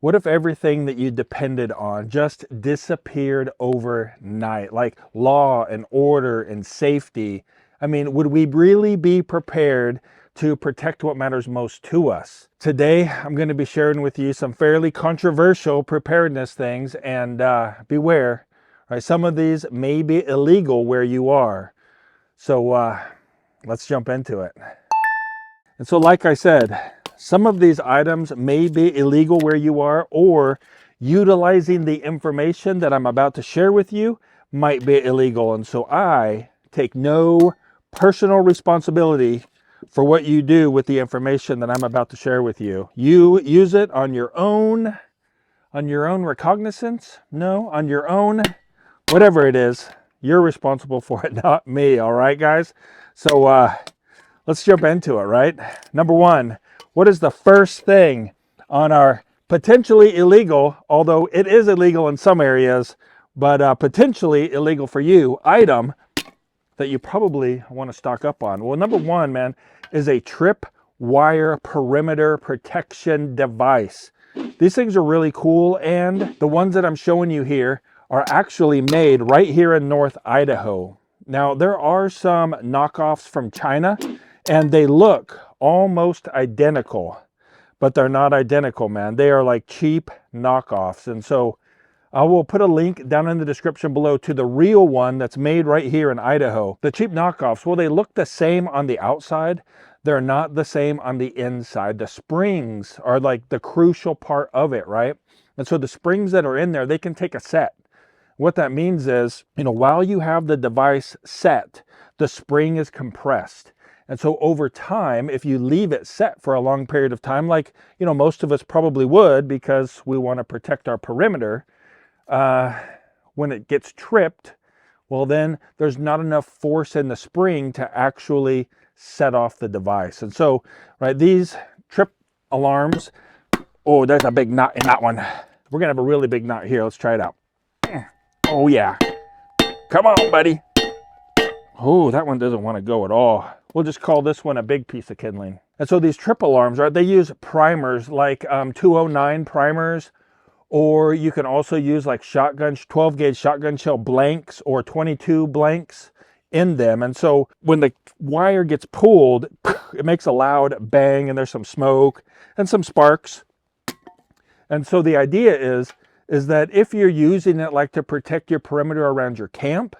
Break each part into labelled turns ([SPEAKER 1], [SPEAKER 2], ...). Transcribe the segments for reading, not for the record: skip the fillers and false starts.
[SPEAKER 1] What if everything that you depended on just disappeared overnight, like law and order and safety? I mean, would we really be prepared to protect what matters most to us? Today, I'm going to be sharing with you some fairly controversial preparedness things, and beware, right? Some of these may be illegal where you are. So let's jump into it. And so, like I said, some of these items may be illegal where you are, or utilizing the information that I'm about to share with you might be illegal. And so I take no personal responsibility for what you do with the information that I'm about to share with you. You use it on your own recognizance, no, on your own, whatever it is, you're responsible for it, not me. All right, guys? So let's jump into it, right? Number one, what is the first thing on our potentially illegal, although it is illegal in some areas, but potentially illegal for you, item that you probably want to stock up on? Well, number one, man, is a trip wire perimeter protection device. These things are really cool, and the ones that I'm showing you here are actually made right here in North Idaho. Now, there are some knockoffs from China, and they look almost identical, but they're not identical, man. They are like cheap knockoffs. And so I will put a link down in the description below to the real one that's made right here in Idaho. The cheap knockoffs, well, they look the same on the outside. They're not the same on the inside. The springs are like the crucial part of it, right? And so the springs that are in there, they can take a set. What that means is, while you have the device set, the spring is compressed. And so over time, if you leave it set for a long period of time, like, most of us probably would because we want to protect our perimeter, when it gets tripped, well, then there's not enough force in the spring to actually set off the device. And so, right, these trip alarms, oh, there's a big knot in that one. We're going to have a really big knot here. Let's try it out. Oh, yeah. Come on, buddy. Oh, that one doesn't want to go at all. We'll just call this one a big piece of kindling. And so these trip alarms, right, they use primers like 209 primers, or you can also use like 12 gauge shotgun shell blanks or 22 blanks in them. And so when the wire gets pulled, it makes a loud bang, and there's some smoke and some sparks. And so the idea is that if you're using it like to protect your perimeter around your camp,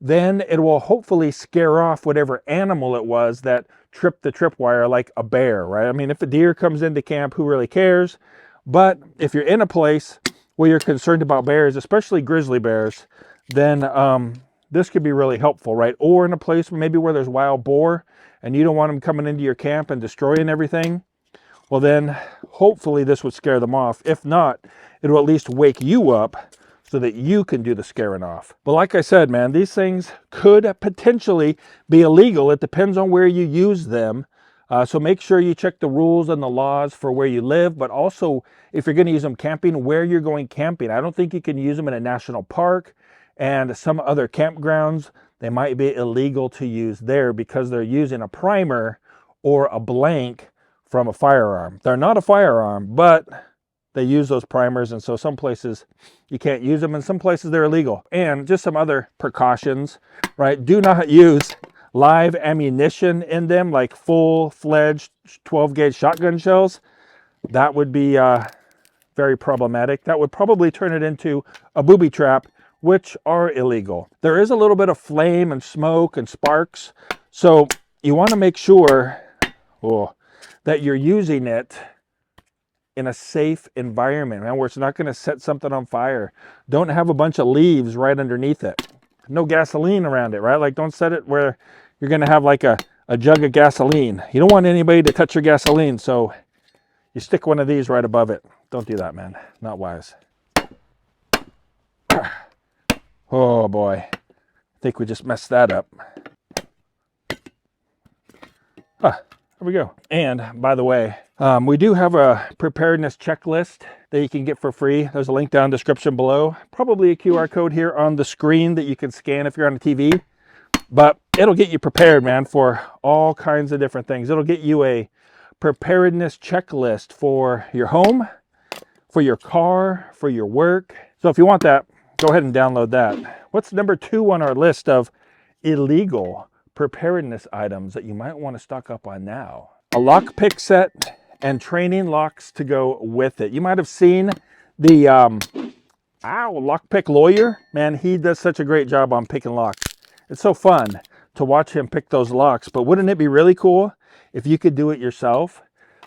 [SPEAKER 1] then it will hopefully scare off whatever animal it was that tripped the tripwire, like a bear, right? I mean, if a deer comes into camp, who really cares? But if you're in a place where you're concerned about bears, especially grizzly bears, then this could be really helpful, right? Or in a place maybe where there's wild boar and you don't want them coming into your camp and destroying everything, well then hopefully this would scare them off. If not, it will at least wake you up so that you can do the scaring off. But like I said, man, these things could potentially be illegal. It depends on where you use them. So make sure you check the rules and the laws for where you live, but also if you're going to use them camping, where you're going camping. I don't think you can use them in a national park, and some other campgrounds, they might be illegal to use there because they're using a primer or a blank from a firearm. They're not a firearm, but they use those primers, and so some places you can't use them, and some places they're illegal. And just some other precautions, right? Do not use live ammunition in them, like full-fledged 12 gauge shotgun shells. That would be very problematic. That would probably turn it into a booby trap, which are illegal. There is a little bit of flame and smoke and sparks, so you want to make sure that you're using it in a safe environment, man, where it's not going to set something on fire. Don't have a bunch of leaves right underneath it. No gasoline around it, right? Like, don't set it where you're going to have like a jug of gasoline. You don't want anybody to touch your gasoline, so you stick one of these right above it. Don't do that, man. Not wise. Oh boy, I think we just messed that up. There we go. And by the way, we do have a preparedness checklist that you can get for free. There's a link down in the description below. Probably a QR code here on the screen that you can scan if you're on a TV. But it'll get you prepared, man, for all kinds of different things. It'll get you a preparedness checklist for your home, for your car, for your work. So if you want that, go ahead and download that. What's number 2 on our list of illegal preparedness items that you might want to stock up on now? A lockpick set and training locks to go with it. You might have seen the lockpick lawyer. Man, he does such a great job on picking locks. It's so fun to watch him pick those locks, but wouldn't it be really cool if you could do it yourself?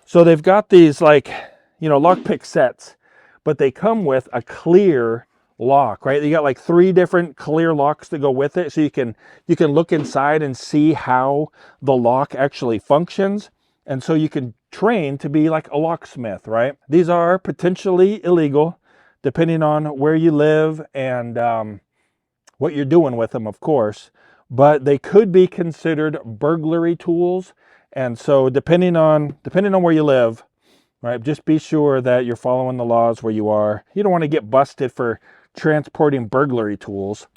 [SPEAKER 1] So they've got these lockpick sets, but they come with a clear lock, right? You got like 3 different clear locks to go with it, so you can look inside and see how the lock actually functions, and so you can train to be like a locksmith, right? These are potentially illegal depending on where you live and what you're doing with them, of course, but they could be considered burglary tools. And so depending on where you live, right, just be sure that you're following the laws where you are. You don't want to get busted for transporting burglary tools.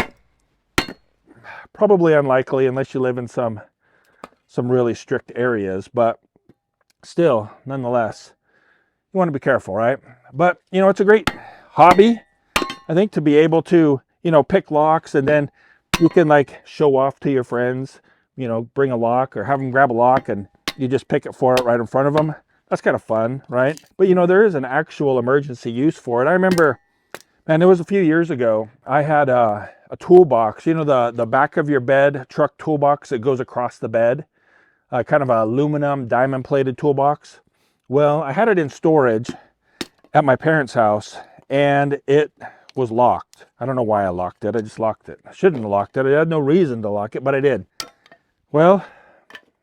[SPEAKER 1] Probably unlikely unless you live in some really strict areas, but still, nonetheless, you want to be careful, right? But, it's a great hobby, I think, to be able to, pick locks, and then you can like show off to your friends, bring a lock or have them grab a lock and you just pick it for it right in front of them. That's kind of fun, right? But there is an actual emergency use for it. I remember, man, it was a few years ago, I had a toolbox, the back of your bed truck toolbox that goes across the bed, kind of an aluminum diamond plated toolbox. Well, I had it in storage at my parents' house and it was locked. I don't know why I locked it. I just locked it. I shouldn't have locked it. I had no reason to lock it, but I did. Well,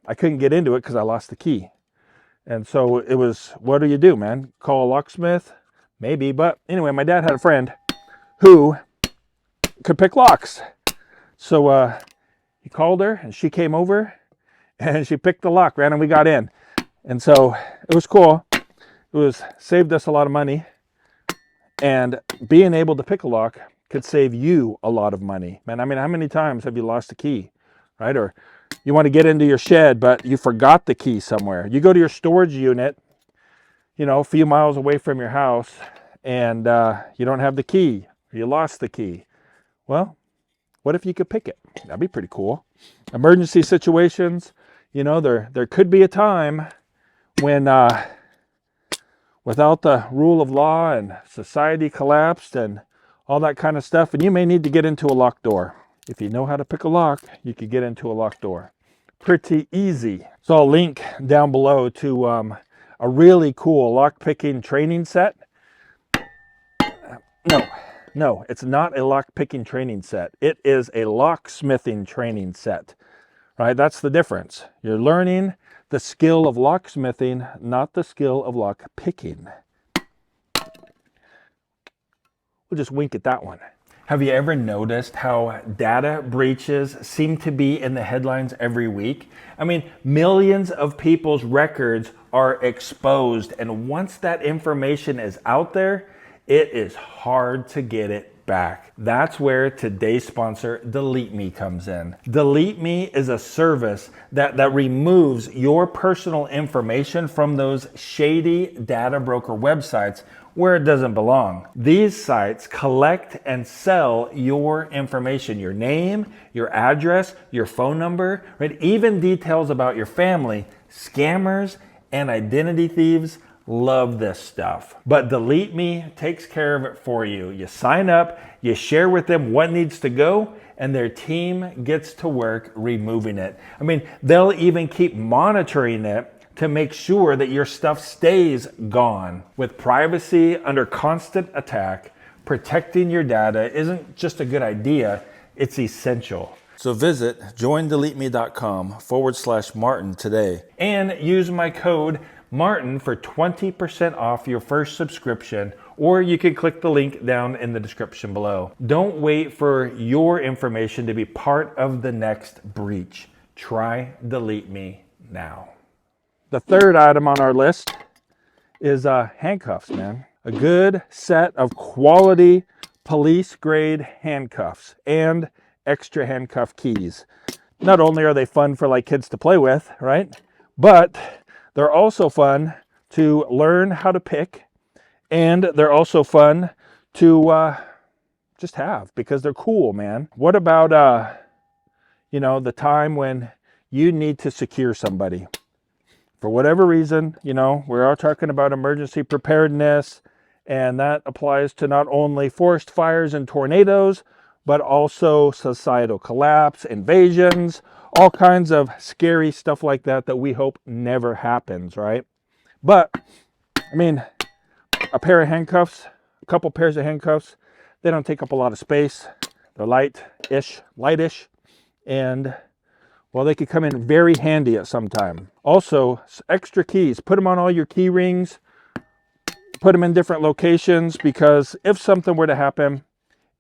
[SPEAKER 1] I couldn't get into it because I lost the key. And so it was, what do you do, man? Call a locksmith? Maybe. But anyway, my dad had a friend who could pick locks. So he called her and she came over and she picked the lock, man, and we got in. And so it was cool. It saved us a lot of money. And being able to pick a lock could save you a lot of money. Man, I mean, how many times have you lost a key, right? Or you want to get into your shed, but you forgot the key somewhere. You go to your storage unit, a few miles away from your house, and you don't have the key, or you lost the key. Well, what if you could pick it? That'd be pretty cool. Emergency situations, there could be a time when without the rule of law and society collapsed and all that kind of stuff, and you may need to get into a locked door. If you know how to pick a lock, you could get into a locked door. Pretty easy. So I'll link down below to a really cool lock picking training set. No, it's not a lock picking training set. It is a locksmithing training set, right? That's the difference. You're learning the skill of locksmithing, not the skill of lock picking. We'll just wink at that one. Have you ever noticed how data breaches seem to be in the headlines every week? I mean, millions of people's records are exposed, and once that information is out there, it is hard to get it back. That's where today's sponsor, Delete Me, comes in. Delete Me is a service that removes your personal information from those shady data broker websites where it doesn't belong. These sites collect and sell your information, your name, your address, your phone number, right? Even details about your family. Scammers and identity thieves love this stuff. But Delete Me takes care of it for you. You sign up, you share with them what needs to go, and their team gets to work removing it. I mean, they'll even keep monitoring it to make sure that your stuff stays gone. With privacy under constant attack, protecting your data isn't just a good idea, it's essential. So visit joindeleteme.com/Martin today and use my code Martin for 20% off your first subscription, or you can click the link down in the description below. Don't wait for your information to be part of the next breach. Try Delete Me now. The third item on our list is handcuffs, man. A good set of quality police grade handcuffs and extra handcuff keys. Not only are they fun for like kids to play with, right? But they're also fun to learn how to pick And they're also fun to just have because they're cool, man. What about, you know, the time when you need to secure somebody? For whatever reason, you know, we're all talking about emergency preparedness, and that applies to not only forest fires and tornadoes, but also societal collapse, invasions, all kinds of scary stuff like that that we hope never happens, right? But, I mean, a pair of handcuffs, a couple pairs of handcuffs, they don't take up a lot of space. They're lightish, and well, they could come in very handy at some time. Also, extra keys. Put them on all your key rings. Put them in different locations, because if something were to happen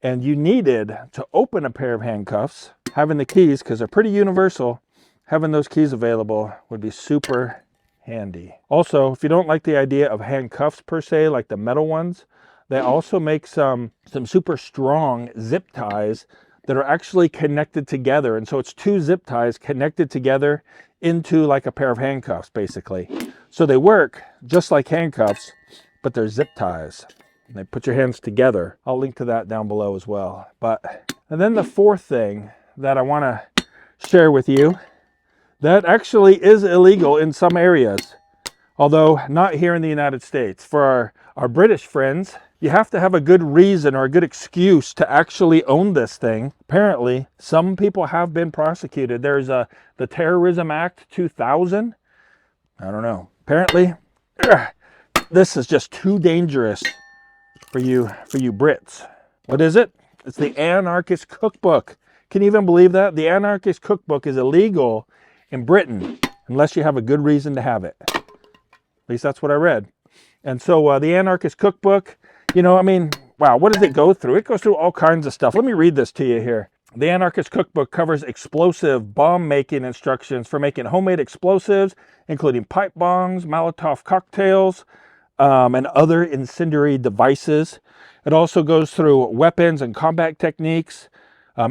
[SPEAKER 1] and you needed to open a pair of handcuffs, having the keys, because they're pretty universal, having those keys available would be super handy. Also, if you don't like the idea of handcuffs per se, like the metal ones, they also make some super strong zip ties that are actually connected together. And so it's two zip ties connected together into like a pair of handcuffs, basically. So they work just like handcuffs, but they're zip ties. They put your hands together. I'll link to that down below as well. And then the fourth thing that I want to share with you that actually is illegal in some areas, although not here in the United States. For our British friends, you have to have a good reason or a good excuse to actually own this thing. Apparently, some people have been prosecuted. There's the Terrorism Act 2000. I don't know. Apparently, this is just too dangerous for you Brits. What is it? It's the Anarchist Cookbook. Can you even believe that? The Anarchist Cookbook is illegal in Britain unless you have a good reason to have it. At least that's what I read. And so the Anarchist Cookbook, you know, I mean, wow, what does it go through? It goes through all kinds of stuff. Let me read this to you here. The Anarchist Cookbook covers explosive bomb making instructions for making homemade explosives, including pipe bombs, Molotov cocktails, and other incendiary devices. It also goes through weapons and combat techniques,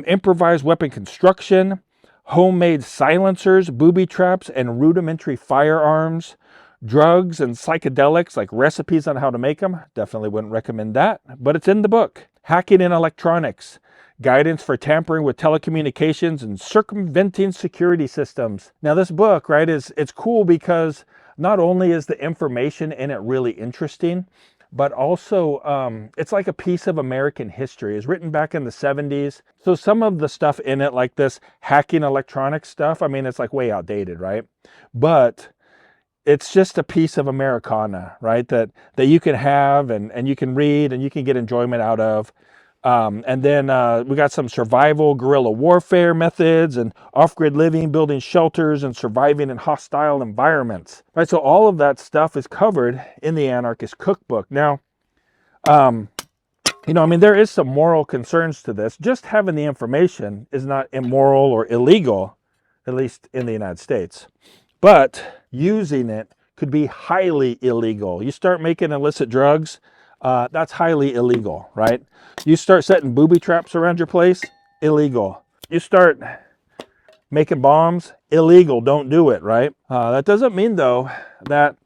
[SPEAKER 1] improvised weapon construction, homemade silencers, booby traps, and rudimentary firearms, drugs and psychedelics, like recipes on how to make them. Definitely wouldn't recommend that, but it's in the book. Hacking in electronics, guidance for tampering with telecommunications and circumventing security systems. Now this book, right, it's cool because not only is the information in it really interesting, but also it's like a piece of American history. It's written back in the 70s. So some of the stuff in it, like this hacking electronic stuff, I mean, it's like way outdated, right? But it's just a piece of Americana, right? That you can have and you can read and you can get enjoyment out of. And then we got some survival guerrilla warfare methods and off-grid living, building shelters and surviving in hostile environments, right? So all of that stuff is covered in the Anarchist Cookbook. Now, you know, I mean, there is some moral concerns to this. Just having the information is not immoral or illegal, at least in the United States. But using it could be highly illegal. You start making illicit drugs, that's highly illegal, right? You start setting booby traps around your place, illegal. You start making bombs, illegal, don't do it, right? That doesn't mean, though, that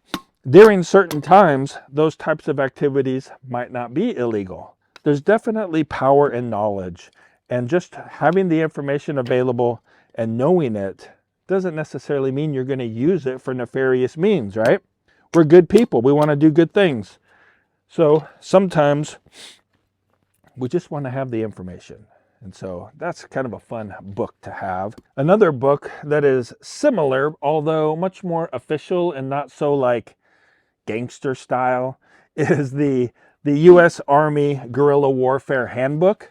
[SPEAKER 1] during certain times, those types of activities might not be illegal. There's definitely power in knowledge, and just having the information available and knowing it doesn't necessarily mean you're going to use it for nefarious means, right? We're good people. We want to do good things. So sometimes we just want to have the information. And so that's kind of a fun book to have. Another book that is similar, although much more official and not so like gangster style, is the U.S. Army Guerrilla Warfare Handbook,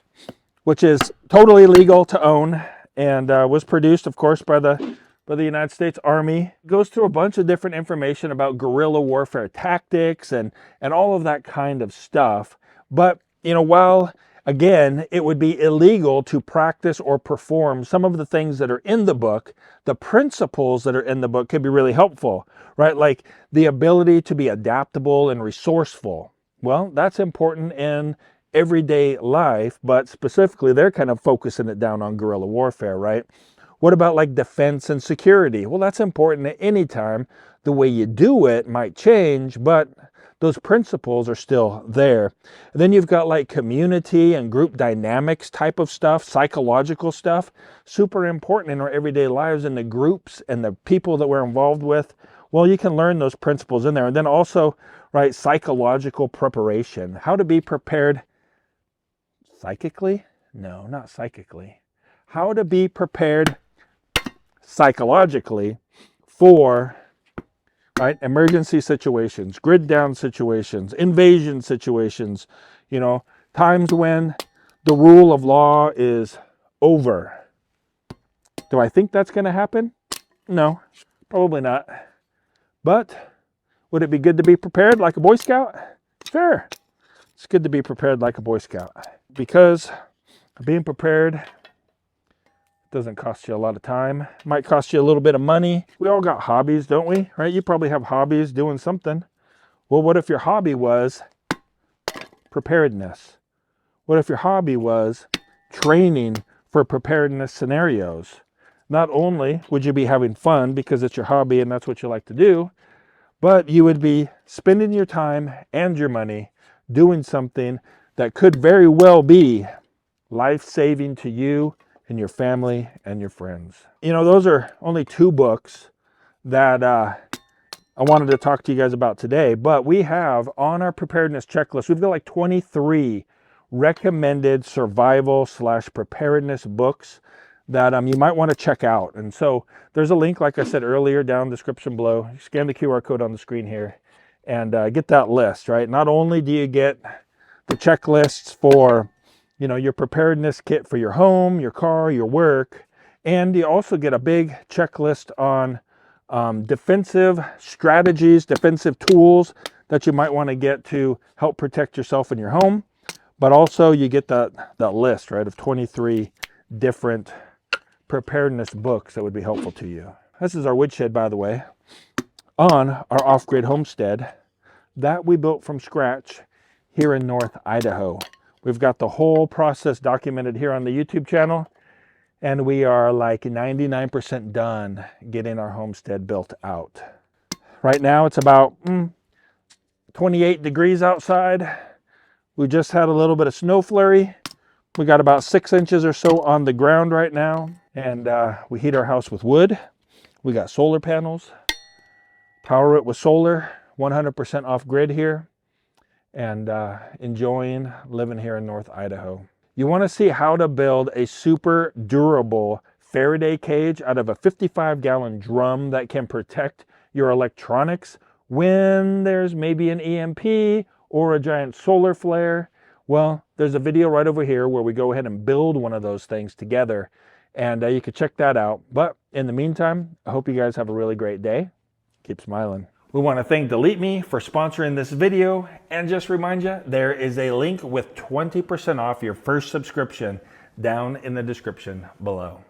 [SPEAKER 1] which is totally legal to own and was produced, of course, by the United States Army. It goes through a bunch of different information about guerrilla warfare tactics and all of that kind of stuff. But, you know, while, again, it would be illegal to practice or perform some of the things that are in the book, the principles that are in the book could be really helpful, right? Like the ability to be adaptable and resourceful. Well, that's important in everyday life, but specifically they're kind of focusing it down on guerrilla warfare, right? What about like defense and security? Well, that's important at any time. The way you do it might change, but those principles are still there. And then you've got like community and group dynamics type of stuff, psychological stuff, super important in our everyday lives, and the groups and the people that we're involved with. Well, you can learn those principles in there. And then also, right, psychological preparation, how to be prepared psychically? No, not psychically. How to be prepared psychologically for, right, emergency situations, grid down situations, invasion situations, you know, times when the rule of law is over. Do I think that's going to happen? No, probably not. But would it be good to be prepared like a Boy Scout? Sure. It's good to be prepared like a Boy Scout, because being prepared doesn't cost you a lot of time. It might cost you a little bit of money. We all got hobbies, don't we? Right? You probably have hobbies doing something. Well, what if your hobby was preparedness? What if your hobby was training for preparedness scenarios? Not only would you be having fun because it's your hobby and that's what you like to do, but you would be spending your time and your money doing something that could very well be life-saving to you and your family and your friends. You know, those are only 2 books that I wanted to talk to you guys about today, but we have on our preparedness checklist, we've got like 23 recommended survival/preparedness books that you might want to check out. And so there's a link, like I said earlier, down in the description below. You scan the QR code on the screen here and get that list, right? Not only do you get the checklists for, you know, your preparedness kit for your home, your car, your work, and you also get a big checklist on defensive strategies, defensive tools that you might want to get to help protect yourself and your home. But also you get that list, right, of 23 different preparedness books that would be helpful to you. This is our woodshed, by the way, on our off-grid homestead that we built from scratch here in North Idaho. We've got the whole process documented here on the YouTube channel, and we are like 99% done getting our homestead built out. Right now it's about 28 degrees outside. We just had a little bit of snow flurry. We got about 6 inches or so on the ground right now, and we heat our house with wood. We got solar panels, power it with solar, 100% off grid here, and enjoying living here in North Idaho. You want to see how to build a super durable Faraday cage out of a 55-gallon drum that can protect your electronics when there's maybe an EMP or a giant solar flare. Well, there's a video right over here where we go ahead and build one of those things together, and you can check that out. But in the meantime, I hope you guys have a really great day. Keep smiling. We want to thank Delete Me for sponsoring this video, and just remind you, there is a link with 20% off your first subscription down in the description below.